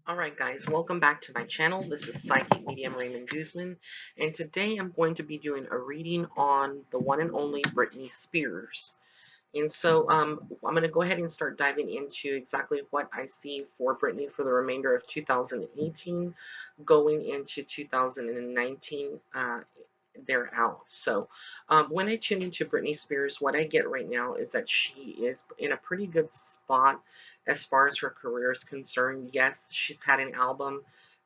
Alright guys, welcome back to my channel. This is Psychic Medium Raymond Guzman, and today I'm going to be doing a reading on the one and only Britney Spears. And so I'm going to go ahead and start diving into exactly what I see for Britney for the remainder of 2018, going into 2019. They're out. So when I tune into Britney Spears, what I get right now is that she is in a pretty good spot as far as her career is concerned. Yes, she's had an album.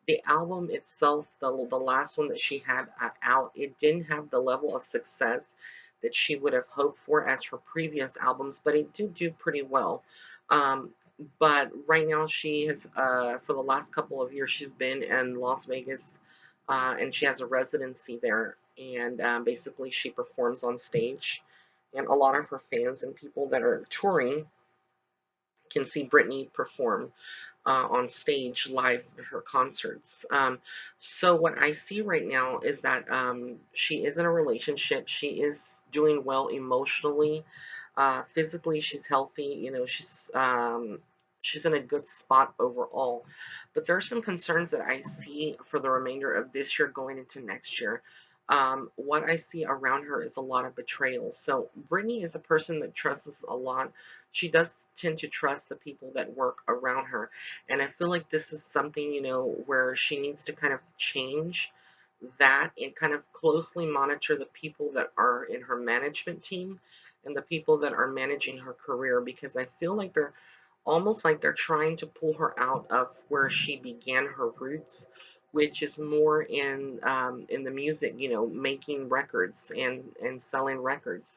The album itself, the last one that she had out, it didn't have the level of success that she would have hoped for as her previous albums, but it did do pretty well. Um, but right now, she has, for the last couple of years, she's been in Las Vegas, and she has a residency there. And basically, she performs on stage. And a lot of her fans and people that are touring can see Britney perform on stage live at her concerts. So what I see right now is that she is in a relationship. She is doing well emotionally. Physically, she's healthy. She's in a good spot overall. But there are some concerns that I see for the remainder of this year going into next year. What I see around her is a lot of betrayal. So Brittany is a person that trusts a lot. She does tend to trust the people that work around her. And I feel like this is something, where she needs to kind of change that and kind of closely monitor the people that are in her management team and the people that are managing her career, because I feel like they're almost like they're trying to pull her out of where she began her roots, which is more in the music, making records and selling records.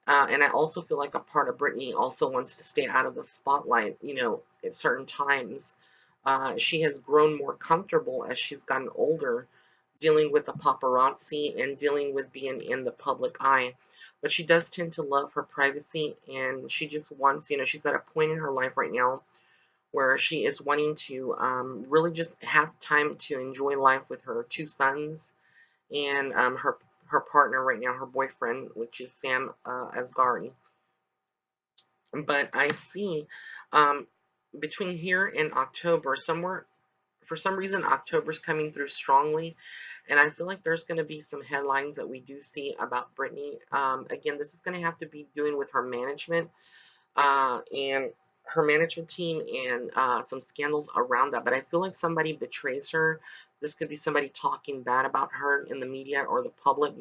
And I also feel like a part of Britney also wants to stay out of the spotlight, at certain times. She has grown more comfortable as she's gotten older, dealing with the paparazzi and dealing with being in the public eye. But she does tend to love her privacy, and she just wants, she's at a point in her life right now where she is wanting to really just have time to enjoy life with her two sons and her partner right now, her boyfriend, which is Sam Asghari. But I see um, between here and October, somewhere for some reason, October's coming through strongly, and I feel like there's going to be some headlines that we do see about Britney. Again, this is going to have to be doing with her management and her management team and some scandals around that. But I feel like somebody betrays her. This could be somebody talking bad about her in the media or the public,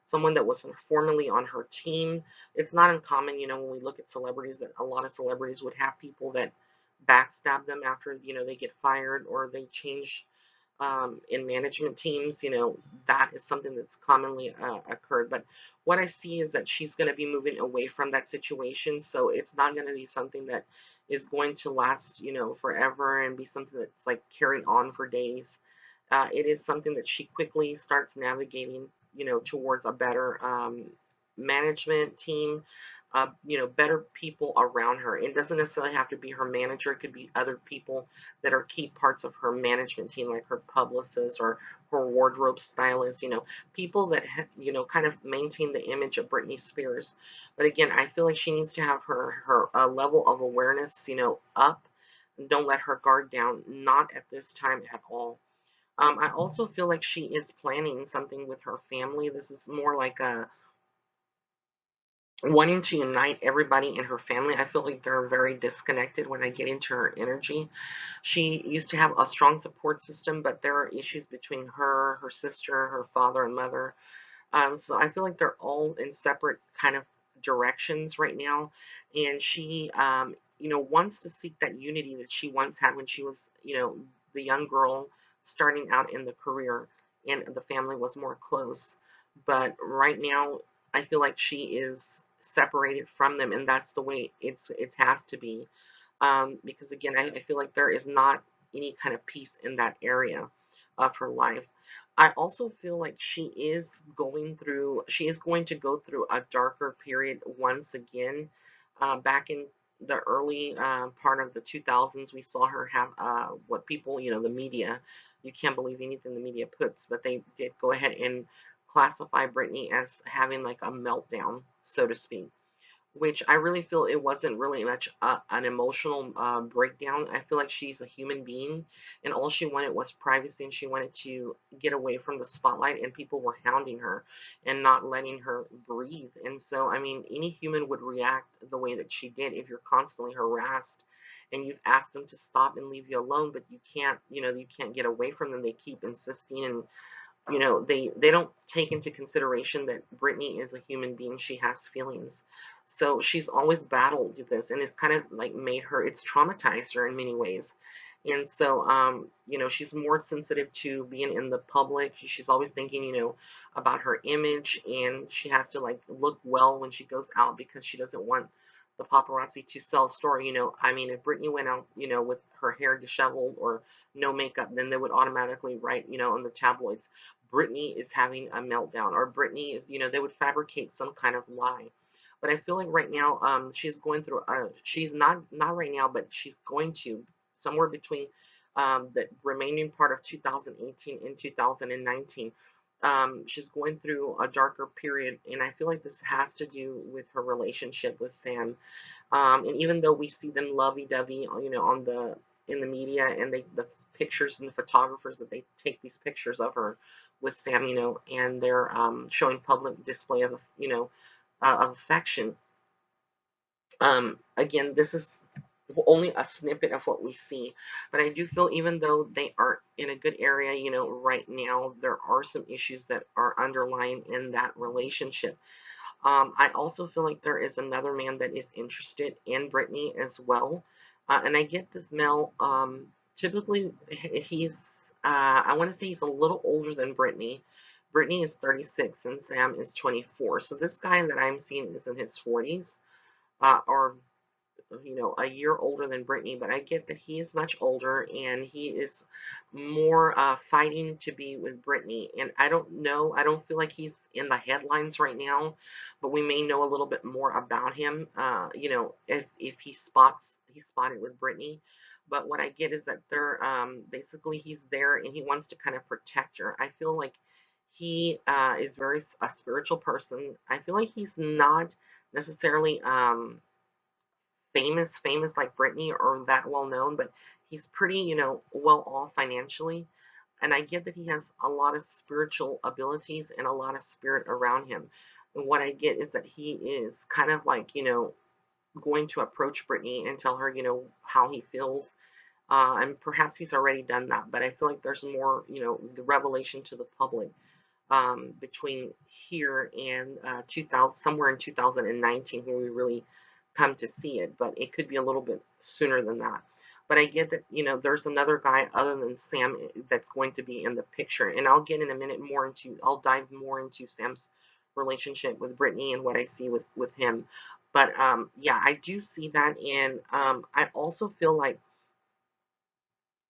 someone that was formerly on her team. It's not uncommon, when we look at celebrities, that a lot of celebrities would have people that backstab them after, they get fired or they change in management teams. That is something that's commonly occurred. But what I see is that she's going to be moving away from that situation. So it's not going to be something that is going to last, forever and be something that's like carrying on for days. It is something that she quickly starts navigating, towards a better management team, better people around her. It doesn't necessarily have to be her manager. It could be other people that are key parts of her management team, like her publicist or her wardrobe stylist, people that, kind of maintain the image of Britney Spears. But again, I feel like she needs to have her level of awareness, up. Don't let her guard down, not at this time at all. I also feel like she is planning something with her family. This is more like a wanting to unite everybody in her family. I feel like they're very disconnected when I get into her energy. She used to have a strong support system, but there are issues between her, her sister, her father and mother. So I feel like they're all in separate kind of directions right now. And she, wants to seek that unity that she once had when she was, the young girl starting out in the career and the family was more close. But right now, I feel like she is separated from them, and that's the way it has to be. Because again, I feel like there is not any kind of peace in that area of her life. I also feel like she is going to go through a darker period once again. Back in the early part of the 2000s, we saw her have what people, the media, you can't believe anything the media puts, but they did go ahead and classify Britney as having like a meltdown, so to speak, which I really feel it wasn't really much an emotional breakdown. I feel like she's a human being, and all she wanted was privacy, and she wanted to get away from the spotlight, and people were hounding her and not letting her breathe. And so, I mean, any human would react the way that she did if you're constantly harassed and you've asked them to stop and leave you alone, but you can't, you can't get away from them. They keep insisting, and they don't take into consideration that Britney is a human being. She has feelings. So she's always battled this, and it's kind of like made her, it's traumatized her in many ways. And so, she's more sensitive to being in the public. She's always thinking, about her image, and she has to like look well when she goes out because she doesn't want the paparazzi to sell a story. I mean, if Britney went out, with her hair disheveled or no makeup, then they would automatically write, on the tabloids, Britney is having a meltdown, or Britney is, they would fabricate some kind of lie. But I feel like right now, she's going through, she's not right now, but she's going to somewhere between the remaining part of 2018 and 2019. She's going through a darker period, and I feel like this has to do with her relationship with Sam. And even though we see them lovey-dovey, on the in the media, and the pictures and the photographers that they take these pictures of her with Sam, and they're showing public display of, of affection. Again, this is only a snippet of what we see, but I do feel even though they aren't in a good area, right now, there are some issues that are underlying in that relationship. I also feel like there is another man that is interested in Britney as well. And I get this male, typically he's, I want to say he's a little older than Britney. Britney is 36 and Sam is 24. So this guy that I'm seeing is in his 40s, or a year older than Britney, but I get that he is much older and he is more fighting to be with Britney. And I don't know, I don't feel like he's in the headlines right now, but we may know a little bit more about him, if he's spotted with Britney. But what I get is that they're basically he's there and he wants to kind of protect her. I feel like he is very a spiritual person. I feel like he's not necessarily famous like Britney or that well known, but he's pretty, well off financially. And I get that he has a lot of spiritual abilities and a lot of spirit around him. And what I get is that he is kind of like, going to approach Britney and tell her, how he feels. And perhaps he's already done that, but I feel like there's more, the revelation to the public between here and 2000, somewhere in 2019, where we really come to see it. But it could be a little bit sooner than that. But I get that, there's another guy other than Sam that's going to be in the picture. And I'll get in a minute I'll dive more into Sam's relationship with Britney and what I see with him. But yeah, I do see that. And I also feel like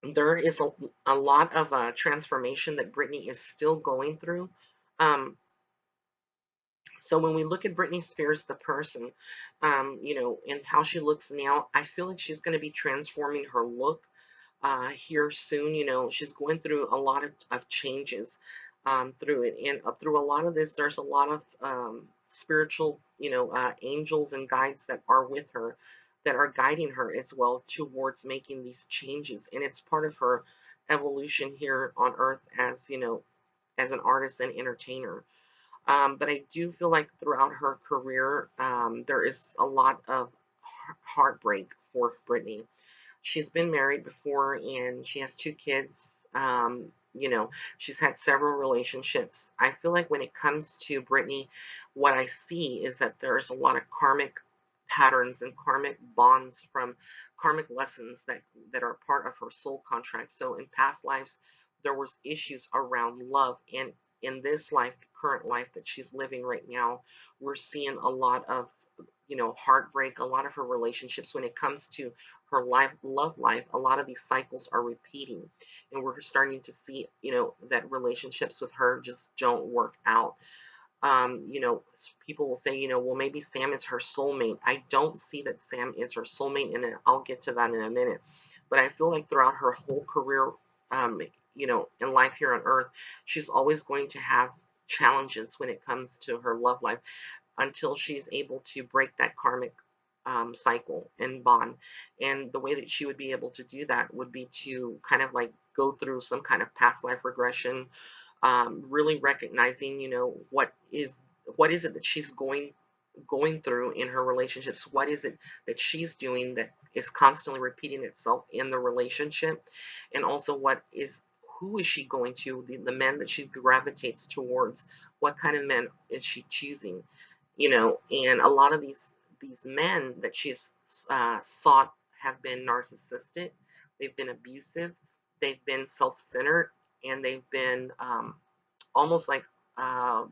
there is a lot of transformation that Britney is still going through. Um, so when we look at Britney Spears, the person, and how she looks now, I feel like she's going to be transforming her look here soon. She's going through a lot of changes through it. And through a lot of this, there's a lot of spiritual, angels and guides that are with her, that are guiding her as well towards making these changes. And it's part of her evolution here on earth as, as an artist and entertainer. But I do feel like throughout her career, there is a lot of heartbreak for Britney. She's been married before and she has 2 kids. She's had several relationships. I feel like when it comes to Britney, what I see is that there's a lot of karmic patterns and karmic bonds from karmic lessons that are part of her soul contract. So in past lives, there was issues around love, and in this life, the current life that she's living right now, we're seeing a lot of heartbreak, a lot of her relationships when it comes to her love life. A lot of these cycles are repeating, and we're starting to see, that relationships with her just don't work out. People will say, well, maybe Sam is her soulmate. I don't see that Sam is her soulmate, and I'll get to that in a minute. But I feel like throughout her whole career, in life here on earth, she's always going to have challenges when it comes to her love life. until she's able to break that karmic cycle and bond. And the way that she would be able to do that would be to kind of like go through some kind of past life regression, really recognizing, what is it that she's going through in her relationships. What is it that she's doing that is constantly repeating itself in the relationship? And also, who is she going to, the men that she gravitates towards? What kind of men is she choosing? And a lot of these men that she's sought have been narcissistic, they've been abusive, they've been self-centered, and they've been almost like uh,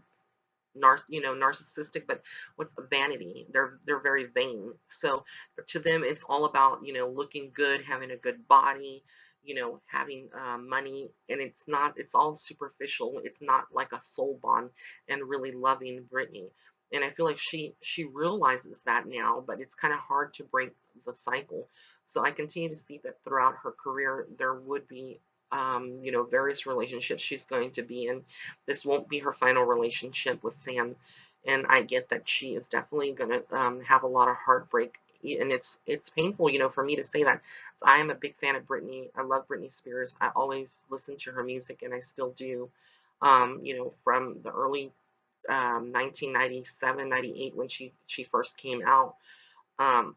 narcissistic, but what's vanity? They're very vain. So to them, it's all about looking good, having a good body, having money, and it's not. It's all superficial. It's not like a soul bond and really loving Britney. And I feel like she realizes that now, but it's kind of hard to break the cycle. So I continue to see that throughout her career, there would be various relationships she's going to be in. This won't be her final relationship with Sam, and I get that she is definitely going to have a lot of heartbreak, and it's painful, for me to say that. So I am a big fan of Britney. I love Britney Spears. I always listen to her music, and I still do. From the early 1997, 98 when she first came out. Um,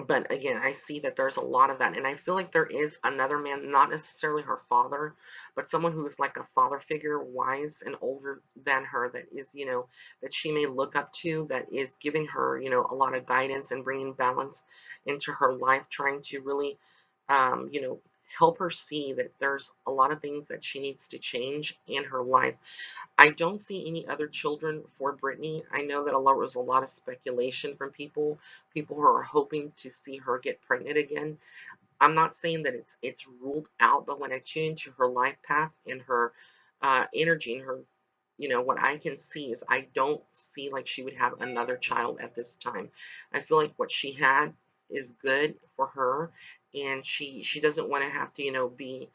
but again, I see that there's a lot of that, and I feel like there is another man, not necessarily her father, but someone who is like a father figure, wise and older than her, that is, that she may look up to, that is giving her, a lot of guidance and bringing balance into her life, trying to really, um, you know, help her see that there's a lot of things that she needs to change in her life. I don't see any other children for Britney. I know that was a lot of speculation from people who are hoping to see her get pregnant again. I'm not saying that it's ruled out, but when I tune into her life path and her energy and her, what I can see is I don't see like she would have another child at this time. I feel like what she had is good for her, and she doesn't want to have to, be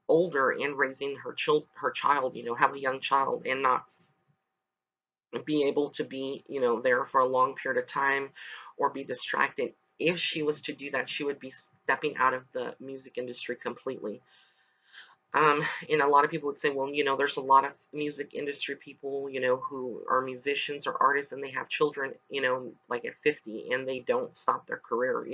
older and raising her child, have a young child and not be able to be, there for a long period of time or be distracted. If she was to do that, she would be stepping out of the music industry completely. And a lot of people would say, well, there's a lot of music industry people, who are musicians or artists and they have children, like at 50 and they don't stop their career.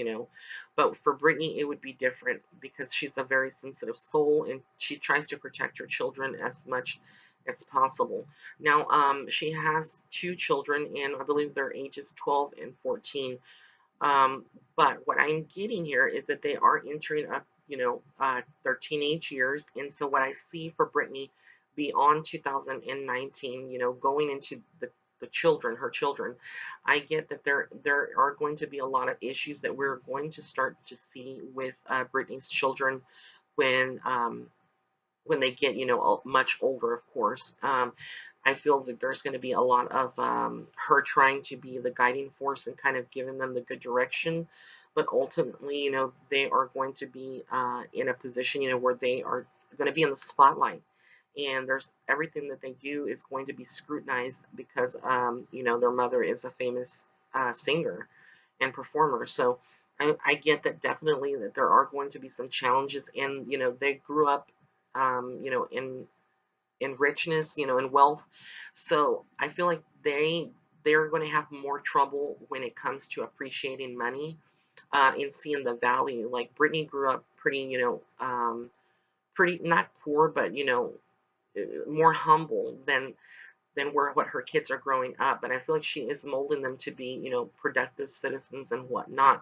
But for Britney, it would be different because she's a very sensitive soul and she tries to protect her children as much as possible. Now, she has two children and I believe their ages 12 and 14. Um, but what I'm getting here is that they are entering up, their teenage years. And so what I see for Britney beyond 2019, going into her children, I get that there are going to be a lot of issues that we're going to start to see with Britney's children when when they get, much older, of course. I feel that there's going to be a lot of her trying to be the guiding force and kind of giving them the good direction. But ultimately, they are going to be in a position, where they are going to be in the spotlight. And there's everything that they do is going to be scrutinized because, their mother is a famous singer and performer. So I get that definitely that there are going to be some challenges. And, they grew up, in richness, in wealth. So I feel like they're going to have more trouble when it comes to appreciating money and seeing the value. Like Britney grew up pretty, pretty not poor, but more humble than where what her kids are growing up. But I feel like she is molding them to be, productive citizens and whatnot.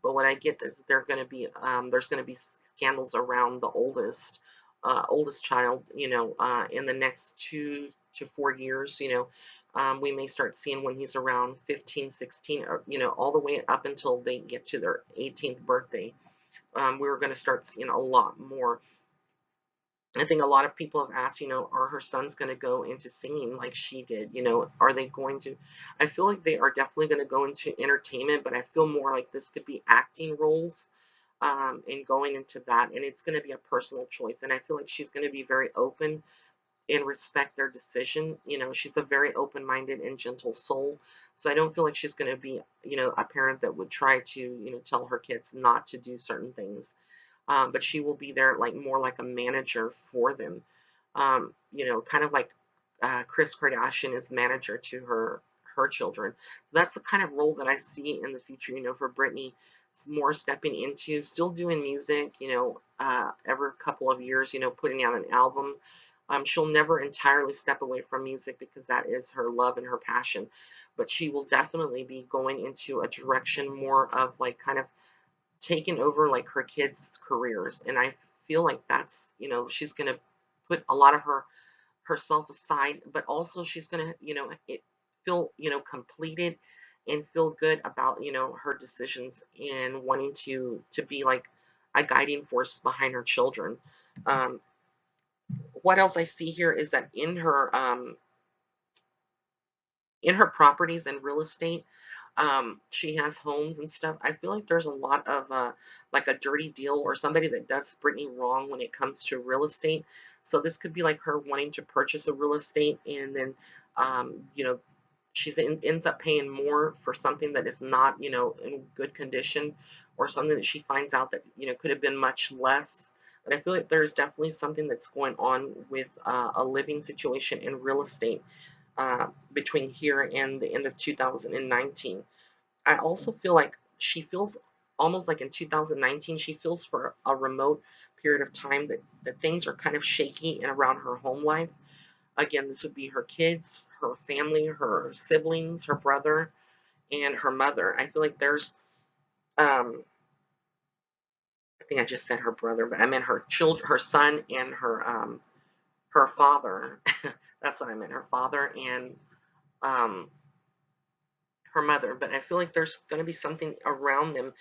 But what I get is there's going to be scandals around the oldest child, in the next 2 to 4 years, we may start seeing when he's around 15, 16, or, all the way up until they get to their 18th birthday. We're going to start seeing a lot more. I think a lot of people have asked, are her sons going to go into singing like she did? Are they going to? I feel like they are definitely going to go into entertainment, but I feel more like this could be acting roles and going into that. And it's going to be a personal choice. And I feel like she's going to be very open and respect their decision. She's a very open-minded and gentle soul. So I don't feel like she's going to be, a parent that would try to, tell her kids not to do certain things. But she will be there like more like a manager for them. Kind of like Kris Kardashian is manager to her children. That's the kind of role that I see in the future, for Britney. More stepping into, still doing music, every couple of years, putting out an album. She'll never entirely step away from music because that is her love and her passion. But she will definitely be going into a direction more of like kind of taking over like her kids' careers. And I feel like that's, she's going to put a lot of herself aside, but also she's going to, feel, completed and feel good about, her decisions and wanting to be like a guiding force behind her children. Um, what else I see here is that in her properties and real estate, she has homes and stuff. I feel like there's a lot of like a dirty deal or somebody that does Britney wrong when it comes to real estate. So this could be like her wanting to purchase a real estate and then, ends up paying more for something that is not, in good condition, or something that she finds out that, could have been much less. But I feel like there's definitely something that's going on with a living situation in real estate between here and the end of 2019. I also feel like she feels almost like in 2019, she feels for a remote period of time that things are kind of shaky and around her home life. Again, this would be her kids, her family, her siblings, her brother, and her mother. I feel like there's, I think I just said her brother, but I meant her children, her son, and her father. That's what I meant, her father and um, her mother. But I feel like there's going to be something around them.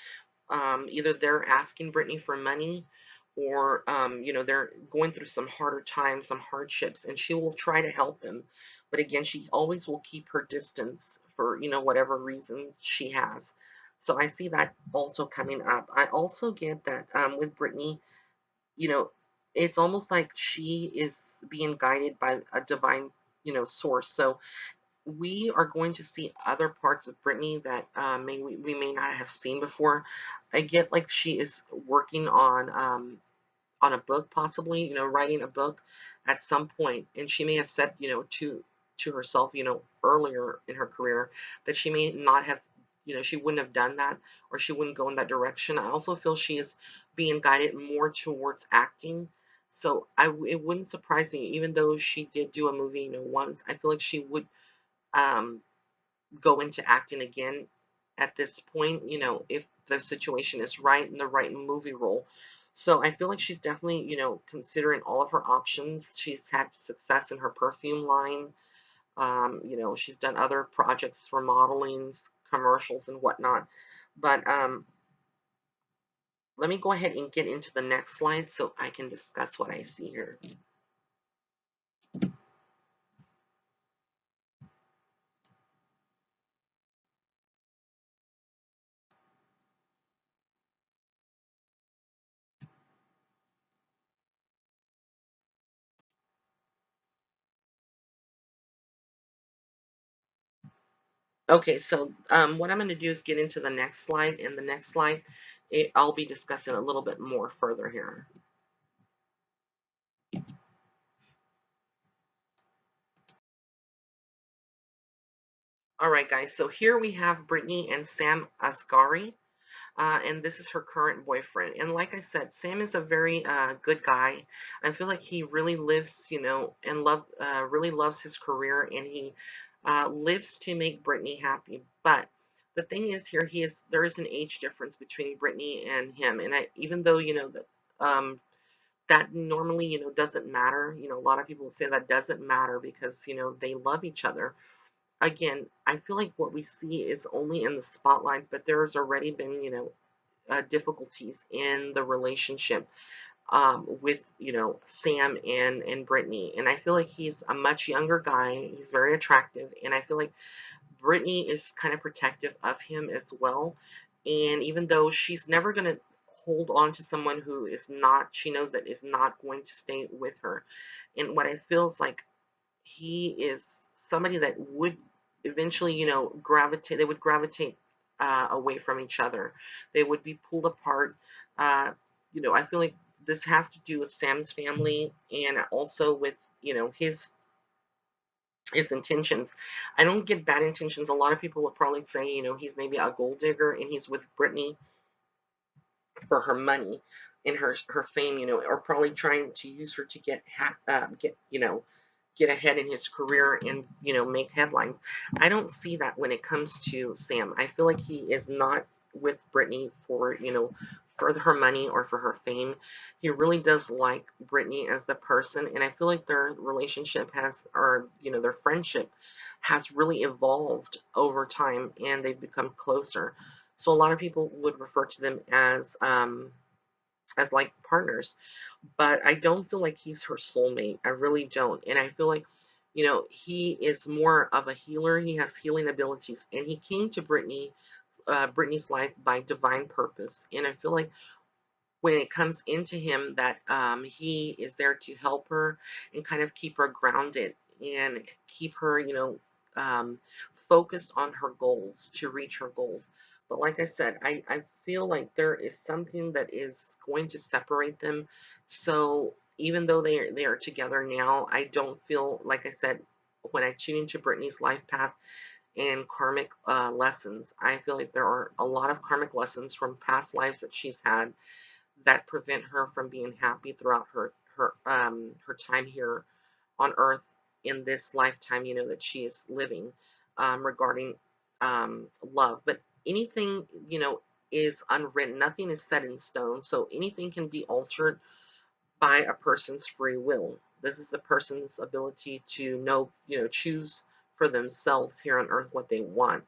Either they're asking Britney for money, or they're going through some harder times, some hardships, and she will try to help them. But again, she always will keep her distance for whatever reason she has. So I see that also coming up. I also get that with Britney, you know, it's almost like she is being guided by a divine, source. So we are going to see other parts of Britney that we may not have seen before. I get like she is working on a book, possibly, writing a book at some point, and she may have said, to herself, earlier in her career that she may not have, she wouldn't have done that, or she wouldn't go in that direction. I also feel she is being guided more towards acting. So it wouldn't surprise me, even though she did do a movie, once. I feel like she would um, go into acting again at this point, if the situation is right and the right movie role. So I feel like she's definitely, considering all of her options. She's had success in her perfume line. She's done other projects for modeling, commercials, and whatnot. But let me go ahead and get into the next slide so I can discuss what I see here. Okay, so what I'm going to do is get into the next slide. In the next slide, I'll be discussing a little bit more further here. All right, guys, so here we have Britney and Sam Asghari, and this is her current boyfriend. And like I said, Sam is a very good guy. I feel like he really lives, and really loves his career, and he lives to make Britney happy. But the thing is here, there is an age difference between Britney and him, and even though that normally doesn't matter. A lot of people say that doesn't matter because they love each other. Again, I feel like what we see is only in the spotlights, but there's already been, difficulties in the relationship with, Sam and Brittany. And I feel like he's a much younger guy. He's very attractive. And I feel like Brittany is kind of protective of him as well. And even though she's never going to hold on to someone who is not, she knows that is not going to stay with her. And what I feel is like he is somebody that would eventually, gravitate, they would gravitate away from each other. They would be pulled apart. I feel like this has to do with Sam's family and also with, his intentions. I don't get bad intentions. A lot of people would probably say, he's maybe a gold digger and he's with Britney for her money and her fame, or probably trying to use her to get ahead in his career and make headlines. I don't see that when it comes to Sam. I feel like he is not with Britney for her money or for her fame. He really does like Britney as the person, and I feel like their relationship has, or their friendship has really evolved over time, and they've become closer. So a lot of people would refer to them as like partners, but I don't feel like he's her soulmate. I really don't. And I feel like, he is more of a healer. He has healing abilities, and he came to Britney's life by divine purpose. And I feel like when it comes into him that he is there to help her and kind of keep her grounded and keep her, focused on her goals to reach her goals. But like I said, I feel like there is something that is going to separate them. So even though they are together now, I don't feel, like I said, when I tune into Brittany's life path and karmic lessons, I feel like there are a lot of karmic lessons from past lives that she's had that prevent her from being happy throughout her time here on Earth in this lifetime, that she is living, regarding love. But anything, is unwritten. Nothing is set in stone, so anything can be altered by a person's free will. This is the person's ability to know, choose for themselves here on Earth what they want.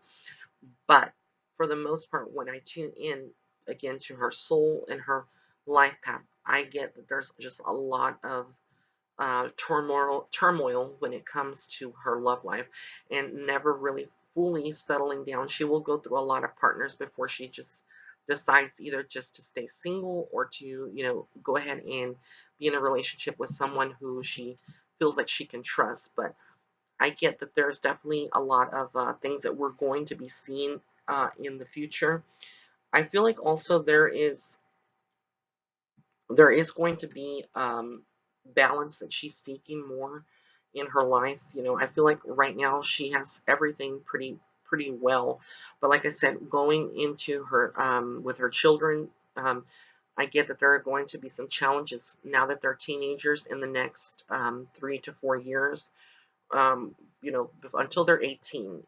But for the most part, when I tune in again to her soul and her life path, I get that there's just a lot of turmoil when it comes to her love life, and never really fully settling down. She will go through a lot of partners before she just decides either just to stay single or to, go ahead and be in a relationship with someone who she feels like she can trust. But I get that there's definitely a lot of things that we're going to be seeing in the future. I feel like also there is going to be balance that she's seeking more in her life. I feel like right now she has everything pretty well, but like I said, going into her with her children, I get that there are going to be some challenges now that they're teenagers in the next 3 to 4 years, until they're 18.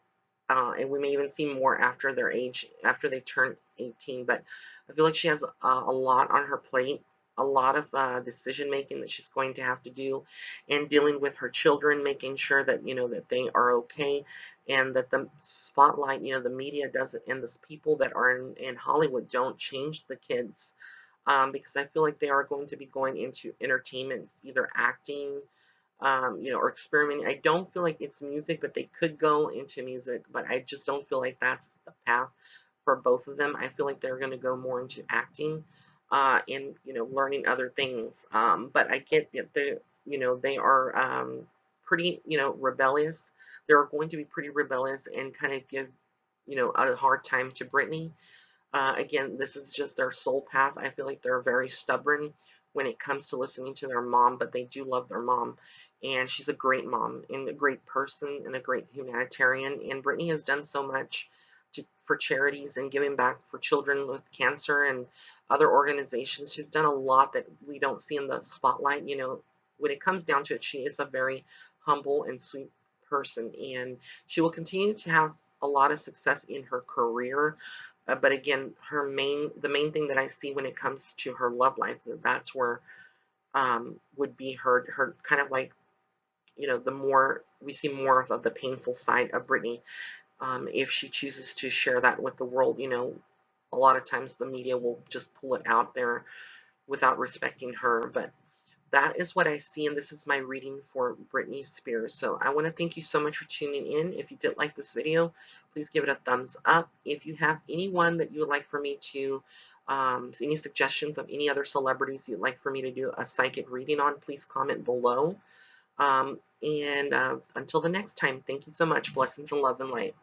And we may even see more after their age, after they turn 18. But I feel like she has a lot on her plate, a lot of decision making that she's going to have to do, and dealing with her children, making sure that that they are okay, and that the spotlight, the media doesn't, and the people that are in Hollywood don't change the kids, because I feel like they are going to be going into entertainment, either acting, or experimenting. I don't feel like it's music, but they could go into music, but I just don't feel like that's the path for both of them. I feel like they're going to go more into acting, and, learning other things. But I get that they are pretty, rebellious. They're going to be pretty rebellious and kind of give, a hard time to Britney. Again, this is just their soul path. I feel like they're very stubborn when it comes to listening to their mom, but they do love their mom. And she's a great mom and a great person and a great humanitarian. And Brittany has done so much for charities and giving back for children with cancer and other organizations. She's done a lot that we don't see in the spotlight. When it comes down to it, she is a very humble and sweet person. And she will continue to have a lot of success in her career, but again, the main thing that I see when it comes to her love life, that's where would be her kind of like, the more we see more of the painful side of Britney, if she chooses to share that with the world. A lot of times the media will just pull it out there without respecting her. But that is what I see, and this is my reading for Britney Spears. So I want to thank you so much for tuning in. If you did like this video, please give it a thumbs up. If you have anyone that you would like for me to Any suggestions of any other celebrities you'd like for me to do a psychic reading on, please comment below. And until the next time, thank you so much. Blessings and love and light.